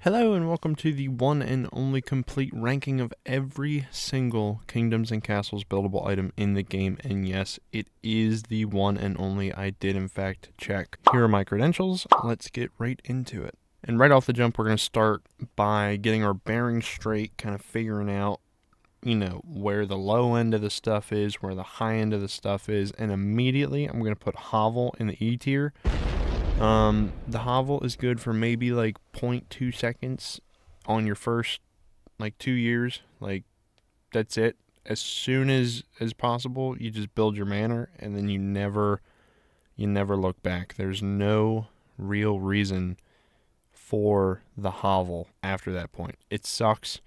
Hello and welcome to the one and only complete ranking of every single Kingdoms and Castles buildable item in the game. And yes, it is the one and only. I did in fact check. Here are my credentials. Let's get right into it. And right off the jump, we're going to start by getting our bearings straight, kind of figuring out, where the low end of the stuff is, where the high end of the stuff is. And immediately I'm going to put Hovel in the E tier. The Hovel is good for maybe like 0.2 seconds on your first 2 years. That's it. As soon as possible, you just build your manor and then you never look back. There's no real reason for the Hovel after that point. It sucks.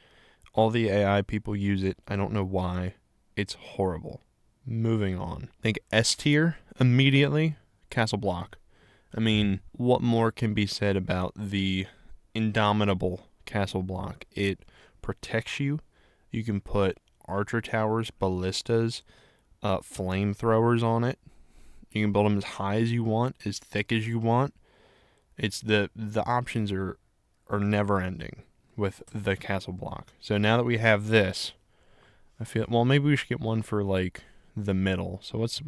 All the AI people use it. I don't know why. It's horrible. Moving on. I think S tier immediately, Castle Block. I mean, what more can be said about the indomitable Castle Block? It protects you. You can put archer towers, ballistas, flamethrowers on it. You can build them as high as you want, as thick as you want. It's the options are never ending with the Castle Block. So now that we have this, I feel maybe we should get one for the middle. So what's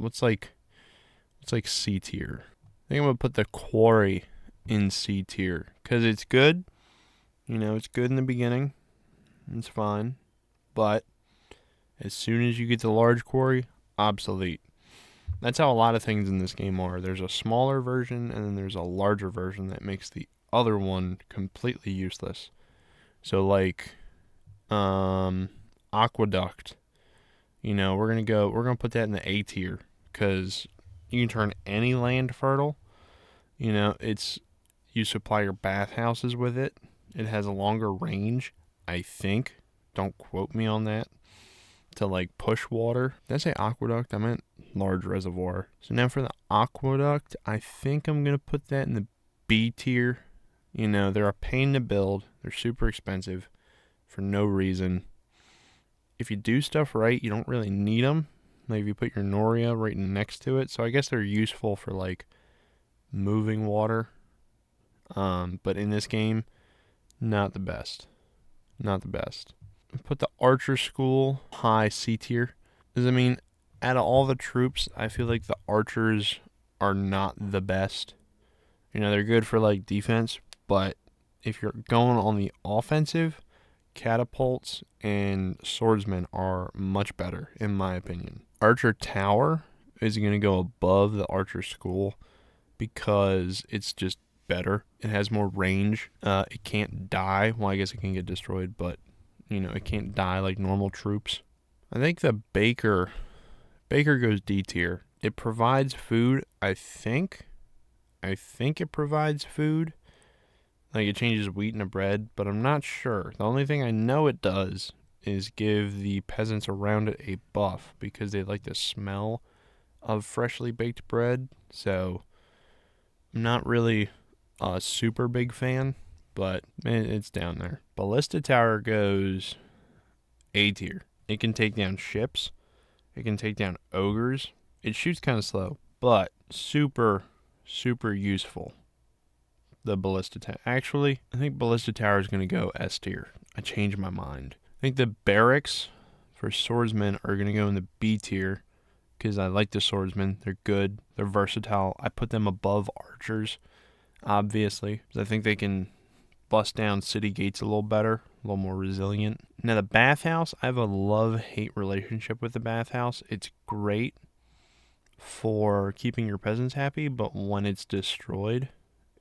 C tier? I think I'm going to put the Quarry in C tier because it's good. It's good in the beginning. It's fine. But as soon as you get to the large quarry, obsolete. That's how a lot of things in this game are. There's a smaller version and then there's a larger version that makes the other one completely useless. So Aqueduct. We're going to put that in the A tier because you can turn any land fertile. You supply your bathhouses with it. It has a longer range, I think. Don't quote me on that. To push water. Did I say aqueduct? I meant large reservoir. So now for the aqueduct, I think I'm going to put that in the B tier. They're a pain to build. They're super expensive for no reason. If you do stuff right, you don't really need them. If you put your Noria right next to it. So I guess they're useful for moving water. But in this game, not the best. Put the Archer School high C tier. Because out of all the troops, I feel like the archers are not the best. They're good for defense, but if you're going on the offensive, catapults and swordsmen are much better, in my opinion. Archer Tower is going to go above the Archer School because it's just better. It has more range. It can't die. Well, I guess it can get destroyed, but it can't die like normal troops. I think the Baker goes D tier. It provides food, I think it provides food. It changes wheat into bread, but I'm not sure. The only thing I know it does is give the peasants around it a buff because they like the smell of freshly baked bread. So I'm not really a super big fan, but it's down there. Ballista Tower goes A tier. It can take down ships. It can take down ogres. It shoots kind of slow, but super, super useful. The Ballista Tower. Actually, I think Ballista Tower is going to go S tier. I changed my mind. I think the barracks for swordsmen are going to go in the B tier because I like the swordsmen. They're good. They're versatile. I put them above archers, obviously, because I think they can bust down city gates a little better, a little more resilient. Now, the bathhouse, I have a love-hate relationship with the bathhouse. It's great for keeping your peasants happy, but when it's destroyed,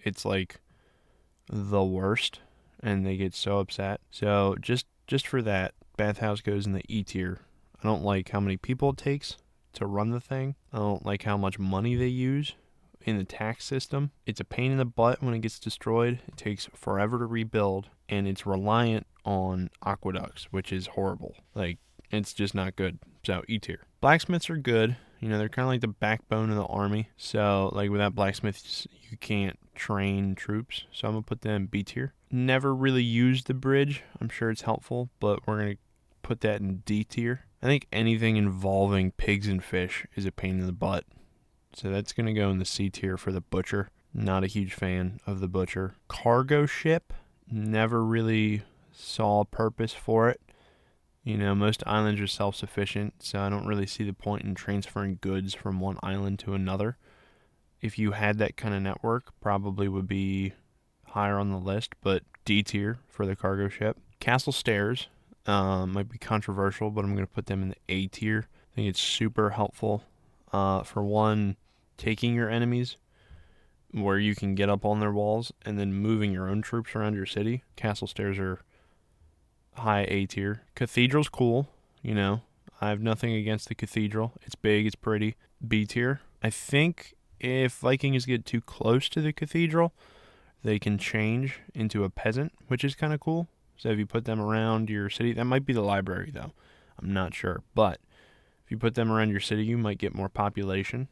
it's the worst, and they get so upset. So just for that, bathhouse goes in the E tier. I don't like how many people it takes to run the thing. I don't like how much money they use in the tax system. It's a pain in the butt when it gets destroyed. It takes forever to rebuild, and it's reliant on aqueducts, which is horrible. It's just not good. So E tier. Blacksmiths are good. They're kind of like the backbone of the army. So without blacksmiths, you can't train troops. So I'm going to put them B tier. Never really used the bridge. I'm sure it's helpful, but we're going to put that in D tier. I think anything involving pigs and fish is a pain in the butt. So that's going to go in the C tier for the butcher. Not a huge fan of the butcher. Cargo ship Never really saw a purpose for it. You know, most islands are self-sufficient, so I don't really see the point in transferring goods from one island to another. If you had that kind of network, probably would be higher on the list, but D tier for the cargo ship. Castle stairs might be controversial, but I'm going to put them in the A tier. I think it's super helpful. For one, taking your enemies where you can get up on their walls and then moving your own troops around your city. Castle stairs are high A tier. Cathedral's cool, you know. I have nothing against the cathedral. It's big, it's pretty. B tier. I think if Vikings get too close to the cathedral, they can change into a peasant, which is kind of cool. So if you put them around your city, that might be the library though. I'm not sure. But if you put them around your city, you might get more population.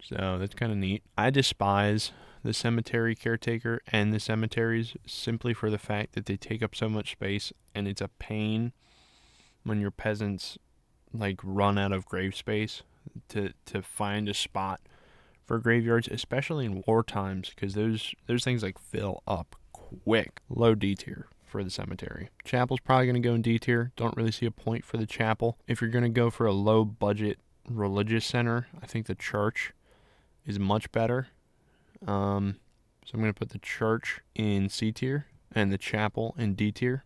So that's kind of neat. I despise the cemetery caretaker and the cemeteries simply for the fact that they take up so much space, and it's a pain when your peasants like run out of grave space to find a spot for graveyards, especially in war times, because those things like fill up quick. Low D tier for the cemetery. Chapel's probably going to go in D tier. Don't really see a point for the chapel. If you're going to go for a low budget religious center, I think the church is much better. So I'm going to put the church in C tier and the chapel in D tier,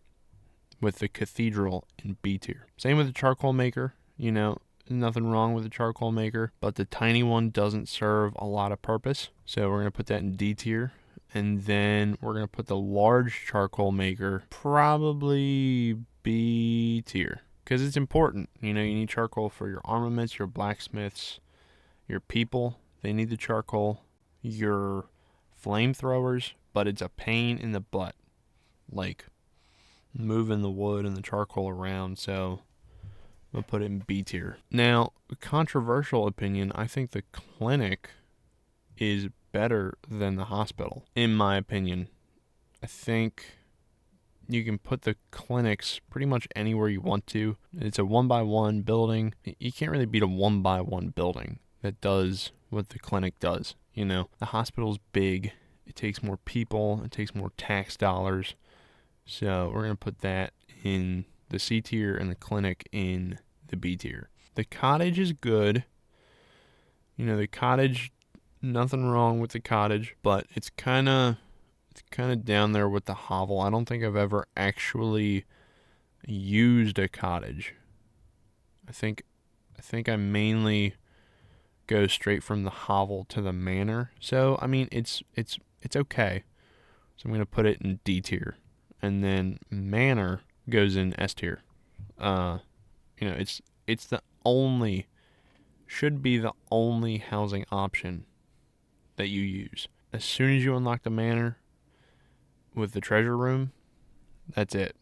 with the cathedral in B tier. Same with the charcoal maker. You know, nothing wrong with the charcoal maker, but the tiny one doesn't serve a lot of purpose. So we're going to put that in D tier. And then we're going to put the large charcoal maker probably B tier, because it's important. You know, you need charcoal for your armaments, your blacksmiths, your people. They need the charcoal. Your flamethrowers, but it's a pain in the butt, like moving the wood and the charcoal around. So we'll put it in B tier. Now, controversial opinion, I think the clinic is better than the hospital, in my opinion. I think you can put the clinics pretty much anywhere you want to. It's a 1x1 building. You can't really beat a 1x1 building that does what the clinic does. You know, the hospital's big. It takes more people. It takes more tax dollars. So we're going to put that in the C tier and the clinic in the B tier. The cottage is good. You know, the cottage, nothing wrong with the cottage, but it's kind of down there with the hovel. I don't think I've ever actually used a cottage. I think I mainly go straight from the hovel to the manor. So I mean, it's okay. So I'm gonna put it in D tier, and then manor goes in S tier. You know, it's the only, should be the only housing option that you use. As soon as you unlock the manor with the treasure room, that's it.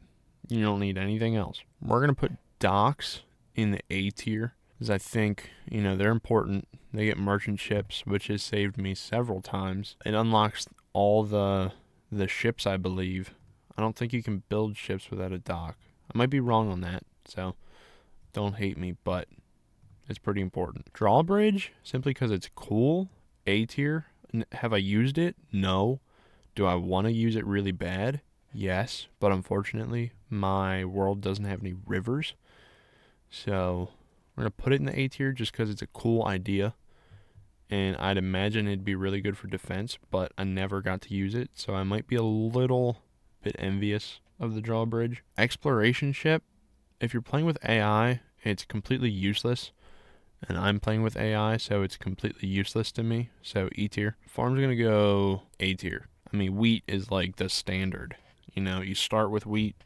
You don't need anything else. We're gonna put docks in the A tier, because I think, you know, they're important. They get merchant ships, which has saved me several times. It unlocks all the ships, I believe. I don't think you can build ships without a dock. I might be wrong on that, so don't hate me, but it's pretty important. Drawbridge, simply because it's cool. A tier. Have I used it? No. Do I want to use it really bad? Yes, but unfortunately, my world doesn't have any rivers. So we're going to put it in the A tier just because it's a cool idea. And I'd imagine it'd be really good for defense, but I never got to use it. So I might be a little bit envious of the drawbridge. Exploration ship, if you're playing with AI, it's completely useless. And I'm playing with AI, so it's completely useless to me. So E tier. Farm's going to go A tier. I mean, wheat is like the standard. You know, you start with wheat.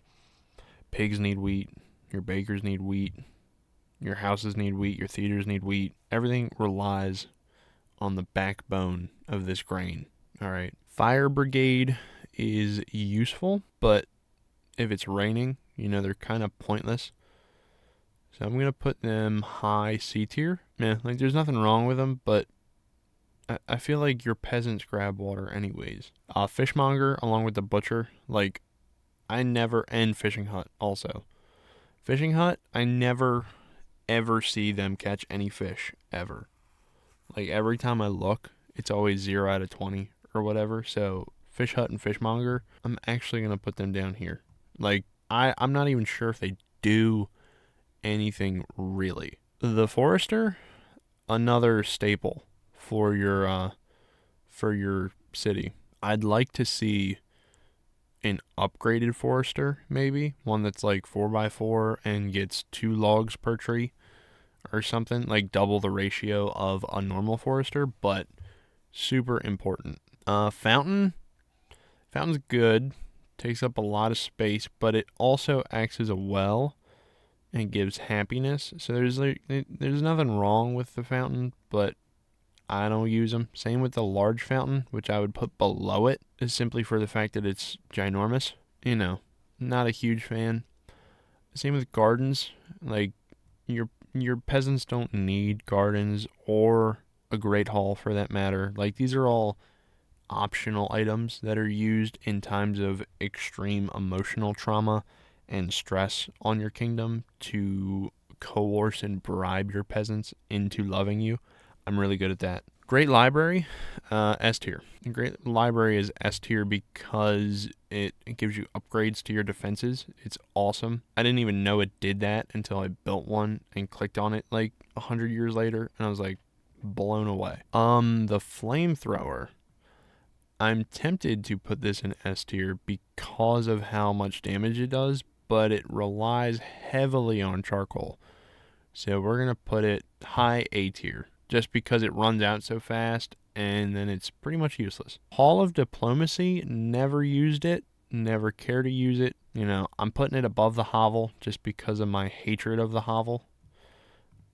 Pigs need wheat. Your bakers need wheat. Your houses need wheat. Your theaters need wheat. Everything relies on the backbone of this grain. All right. Fire brigade is useful, but if it's raining, you know, they're kind of pointless. So I'm going to put them high C tier. Yeah, like there's nothing wrong with them, but I feel like your peasants grab water anyways. Fishmonger along with the butcher, like I never, and fishing hut also. Fishing hut, I never ever see them catch any fish ever. Like every time I look, it's always 0 out of 20 or whatever. So fish hut and fishmonger, I'm actually going to put them down here. Like, I'm not even sure if they do anything really. The forester, another staple for your city. I'd like to see an upgraded forester, maybe one that's like 4x4 and gets 2 logs per tree or something, like double the ratio of a normal forester, but super important. Fountain's good, takes up a lot of space, but it also acts as a well and gives happiness. So there's nothing wrong with the fountain, but I don't use them. Same with the large fountain, which I would put below it, is simply for the fact that it's ginormous. Not a huge fan. Same with gardens. Like, your peasants don't need gardens or a great hall for that matter. Like, these are all optional items that are used in times of extreme emotional trauma and stress on your kingdom to coerce and bribe your peasants into loving you. I'm really good at that. Great library, S tier. Great library is S tier because it gives you upgrades to your defenses. It's awesome. I didn't even know it did that until I built one and clicked on it like 100 years later, and I was like blown away. The flamethrower. I'm tempted to put this in S tier because of how much damage it does, but it relies heavily on charcoal. So we're going to put it high A tier just because it runs out so fast and then it's pretty much useless. Hall of Diplomacy, never used it, never care to use it. I'm putting it above the hovel just because of my hatred of the hovel.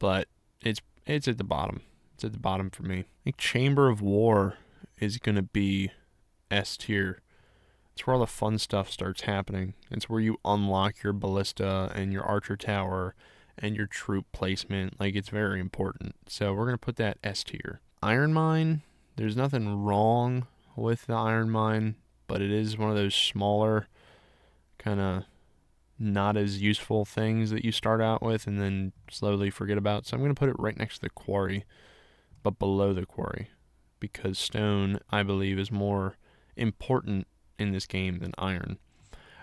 But it's at the bottom. It's at the bottom for me. I think Chamber of War is going to be S tier. It's where all the fun stuff starts happening. It's where you unlock your ballista and your archer tower and your troop placement. Like, it's very important. So we're going to put that S tier. Iron Mine, there's nothing wrong with the Iron Mine, but it is one of those smaller, kind of not as useful things that you start out with and then slowly forget about. So I'm going to put it right next to the quarry, but below the quarry, because stone, I believe, is more important in this game than iron.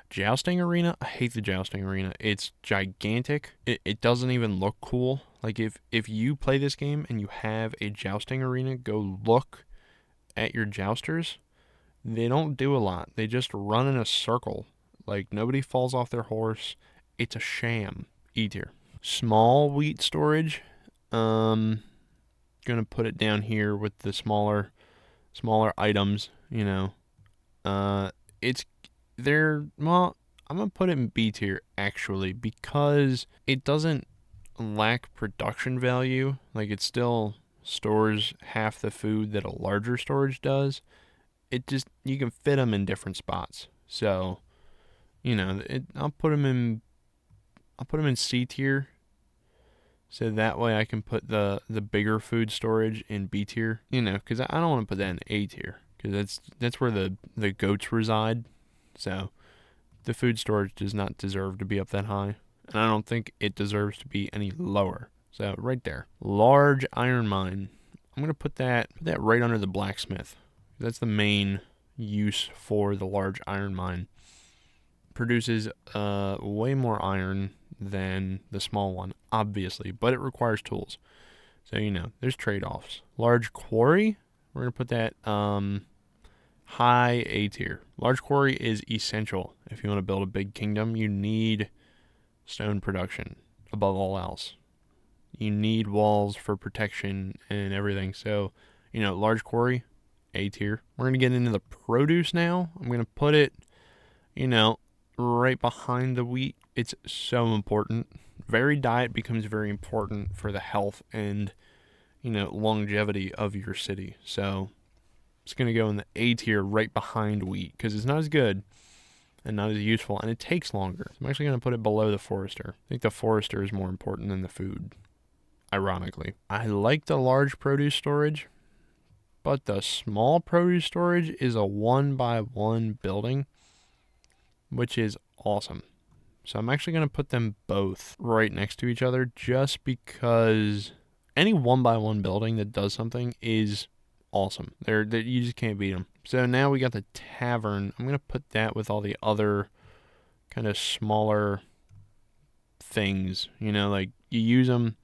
Jousting arena, I hate the jousting arena. It's gigantic. It doesn't even look cool. Like, if you play this game and you have a jousting arena, go look at your jousters. They don't do a lot. They just run in a circle. Like, nobody falls off their horse. It's a sham. E tier. Small wheat storage. Gonna put it down here with the smaller items. Well, I'm going to put it in B tier, actually, because it doesn't lack production value. Like, it still stores half the food that a larger storage does. You can fit them in different spots. So, I'll put them in C tier. So that way I can put the bigger food storage in B tier. Because I don't want to put that in A tier. Because that's where the goats reside. So the food storage does not deserve to be up that high. And I don't think it deserves to be any lower. So right there. Large iron mine. I'm going to put that right under the blacksmith. That's the main use for the large iron mine. Produces way more iron than the small one, obviously. But it requires tools. So, there's trade-offs. Large quarry. We're going to put that high A tier. Large quarry is essential. If you want to build a big kingdom, you need stone production above all else. You need walls for protection and everything. So, large quarry, A tier. We're going to get into the produce now. I'm going to put it, right behind the wheat. It's so important. Varied diet becomes very important for the health and, longevity of your city. So it's going to go in the A tier right behind wheat because it's not as good and not as useful, and it takes longer. So I'm actually going to put it below the forester. I think the forester is more important than the food, ironically. I like the large produce storage, but the small produce storage is a 1x1 building, which is awesome. So I'm actually going to put them both right next to each other just because any 1x1 building that does something is awesome. You just can't beat them. So now we got the tavern. I'm going to put that with all the other kind of smaller things, like you use them,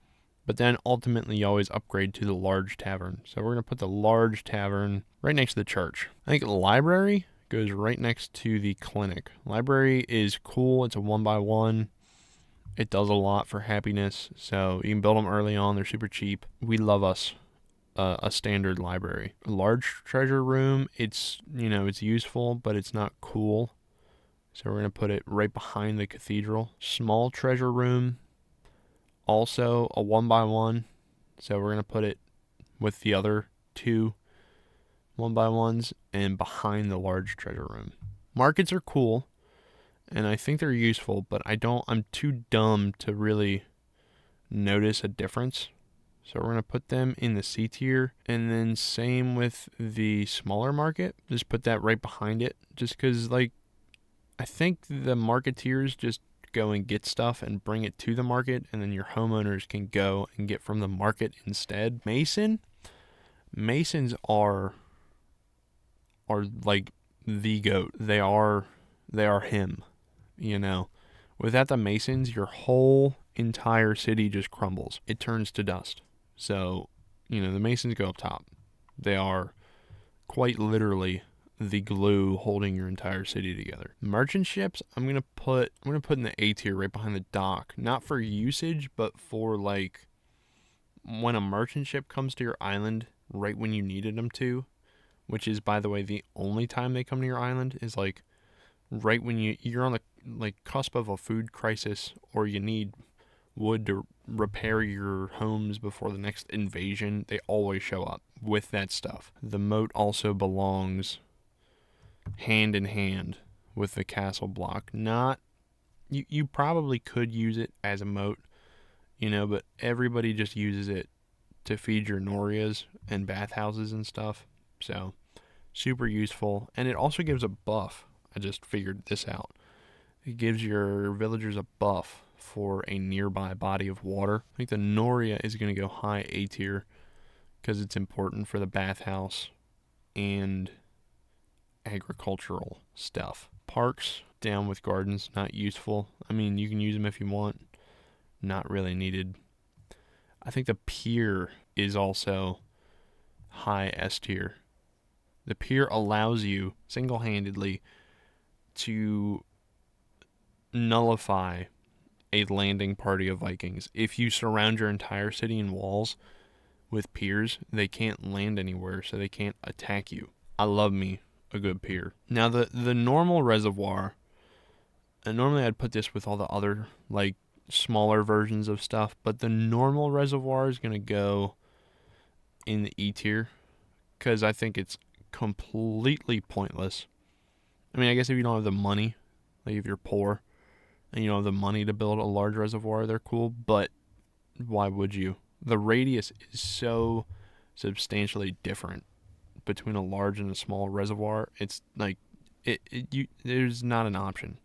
but then ultimately you always upgrade to the large tavern. So we're going to put the large tavern right next to the church. I think the library goes right next to the clinic. Library is cool. It's a 1x1. It does a lot for happiness. So you can build them early on. They're super cheap. We love us a standard library. A large treasure room, it's useful, but it's not cool. So we're going to put it right behind the cathedral. Small treasure room, also a 1x1. So we're going to put it with the other 2 1x1s and behind the large treasure room. Markets are cool, and I think they're useful, but I'm too dumb to really notice a difference. So we're going to put them in the C tier, and then same with the smaller market. Just put that right behind it, just because, I think the marketeers just go and get stuff and bring it to the market, and then your homeowners can go and get from the market instead. Masons are like the GOAT. They are him, Without the Masons, your whole entire city just crumbles. It turns to dust. So, the Masons go up top. They are quite literally the glue holding your entire city together. Merchant ships, I'm gonna put in the A tier right behind the dock. Not for usage, but for when a merchant ship comes to your island right when you needed them to, which is, by the way, the only time they come to your island is right when you're on the cusp of a food crisis, or you need wood to repair your homes before the next invasion. They always show up with that stuff. The moat also belongs hand in hand with the castle block. You probably could use it as a moat, but everybody just uses it to feed your norias and bathhouses and stuff. So super useful, and it also gives a buff. I just figured this out. It gives your villagers a buff for a nearby body of water. I think the Noria is going to go high A tier because it's important for the bathhouse and agricultural stuff. Parks, down with gardens, not useful. I mean, you can use them if you want. Not really needed. I think the pier is also high S tier. The pier allows you single-handedly to nullify a landing party of Vikings. If you surround your entire city in walls with piers, they can't land anywhere, so they can't attack you. I love me a good pier. Now the normal reservoir, and normally I'd put this with all the other smaller versions of stuff, but the normal reservoir is going to go in the E tier because I think it's completely pointless. I mean, I guess if you don't have the money, if you're poor and you don't have the money to build a large reservoir, they're cool, but why would you? The radius is so substantially different between a large and a small reservoir. It's there's not an option.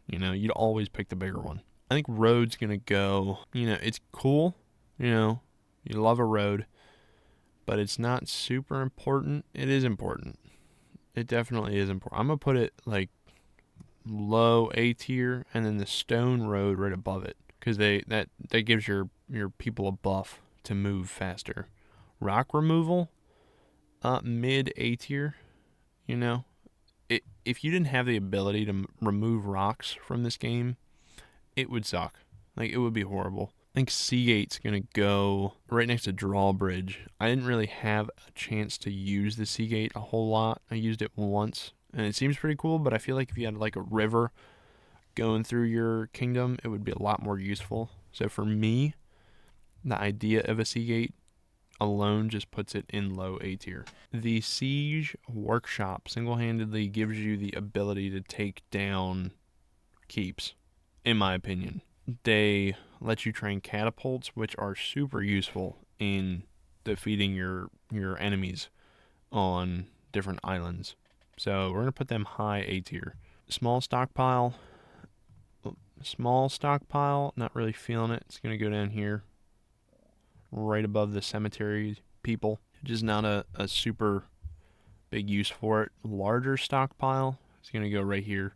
You'd always pick the bigger one. I think road's gonna go, it's cool, you love a road, but it's not super important. It is important. It definitely is important. I'm gonna put it low A tier, and then the stone road right above it, because that gives your people a buff to move faster. Rock removal, mid A tier. If you didn't have the ability to remove rocks from this game, it would suck. It would be horrible. I think Seagate's gonna go right next to Drawbridge. I didn't really have a chance to use the Seagate a whole lot. I used it once, and it seems pretty cool, but I feel like if you had a river going through your kingdom, it would be a lot more useful. So for me, the idea of a Seagate alone just puts it in low A tier. The Siege Workshop single-handedly gives you the ability to take down keeps, in my opinion. They let you train catapults, which are super useful in defeating your enemies on different islands. So we're going to put them high A tier. Small stockpile, not really feeling it. It's going to go down here, right above the cemetery people. Just not a super big use for it. Larger stockpile is going to go right here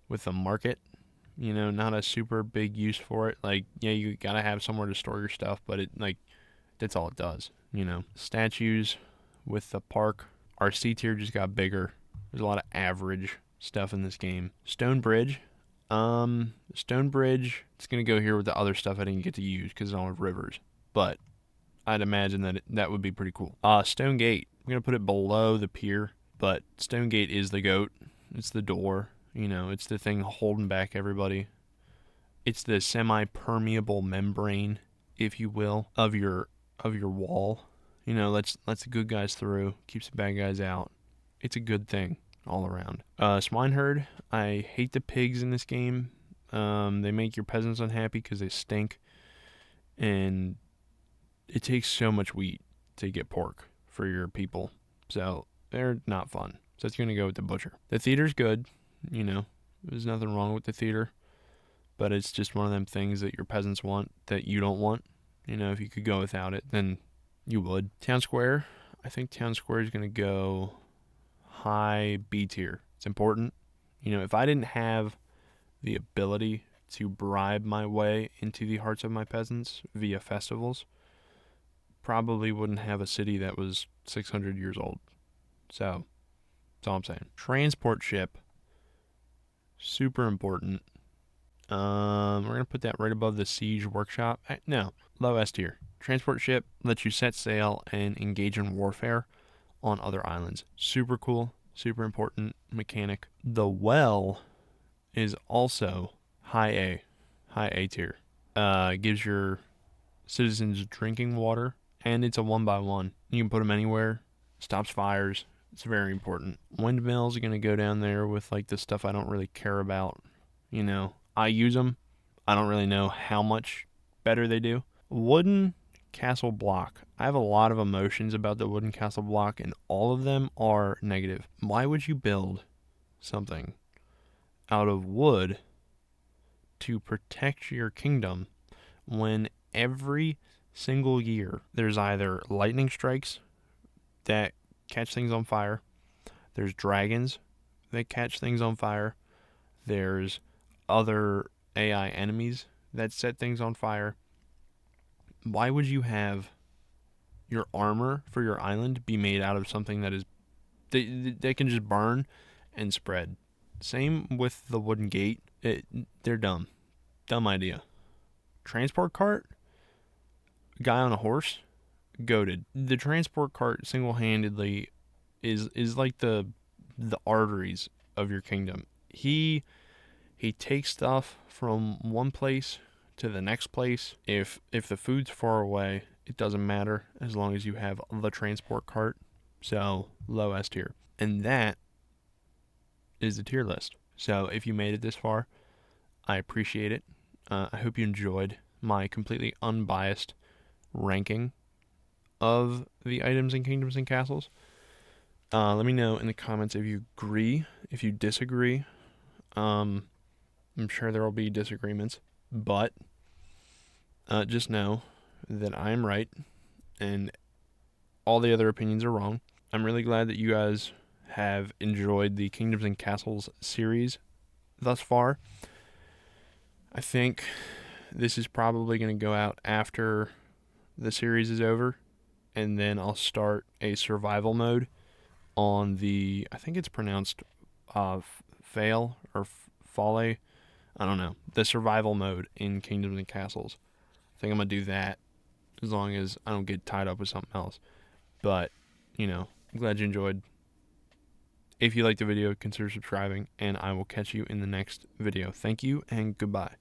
with the market. You know, not a super big use for it. Like, yeah, you gotta have somewhere to store your stuff, but it, like, that's all it does. You know, statues with the park. Our C tier just got bigger. There's a lot of average stuff in this game. Stone Bridge. Stone Bridge, it's gonna go here with the other stuff I didn't get to use because it's on rivers. But I'd imagine that that would be pretty cool. Stone Gate. I'm gonna put it below the pier, but Stone Gate is the goat. It's the door. You know, it's the thing holding back everybody. It's the semi-permeable membrane, if you will, of your wall. You know, lets the good guys through, keeps the bad guys out. It's a good thing all around. Swineherd. I hate the pigs in this game. They make your peasants unhappy because they stink, and it takes so much wheat to get pork for your people, so they're not fun. So it's gonna go with the butcher. The theater's good. You know, there's nothing wrong with the theater, but it's just one of them things that your peasants want that you don't want. You know, if you could go without it, then you would. Town Square. I think Town Square is going to go high B tier. It's important. You know, if I didn't have the ability to bribe my way into the hearts of my peasants via festivals, probably wouldn't have a city that was 600 years old. So, that's all I'm saying. Transport ship. Super important. We're going to put that right above the siege workshop. No, low S tier. Transport ship lets you set sail and engage in warfare on other islands. Super cool, super important mechanic. The well is also high A tier. Gives your citizens drinking water, and it's a 1x1. You can put them anywhere, stops fires. It's very important. Windmills are going to go down there with like the stuff I don't really care about. You know, I use them. I don't really know how much better they do. Wooden castle block. I have a lot of emotions about the wooden castle block, and all of them are negative. Why would you build something out of wood to protect your kingdom when every single year there's either lightning strikes that catch things on fire, there's dragons that catch things on fire, there's other AI enemies that set things on fire? Why would you have your armor for your island be made out of something that is they can just burn and spread? Same with the wooden gate. They're dumb idea. Transport cart, guy on a horse, goated. The transport cart single-handedly is like the arteries of your kingdom. He takes stuff from one place to the next place. If the food's far away, it doesn't matter as long as you have the transport cart. So low S tier. And that is the tier list. So if you made it this far, I appreciate it. I hope you enjoyed my completely unbiased ranking of the items in Kingdoms and Castles. Let me know in the comments if you agree, if you disagree. I'm sure there will be disagreements, but just know that I am right and all the other opinions are wrong. I'm really glad that you guys have enjoyed the Kingdoms and Castles series thus far. I think this is probably going to go out after the series is over, and then I'll start a survival mode on the, I think it's pronounced Fail or Fale. I don't know. The survival mode in Kingdoms and Castles. I think I'm going to do that as long as I don't get tied up with something else. But, you know, I'm glad you enjoyed. If you liked the video, consider subscribing, and I will catch you in the next video. Thank you, and goodbye.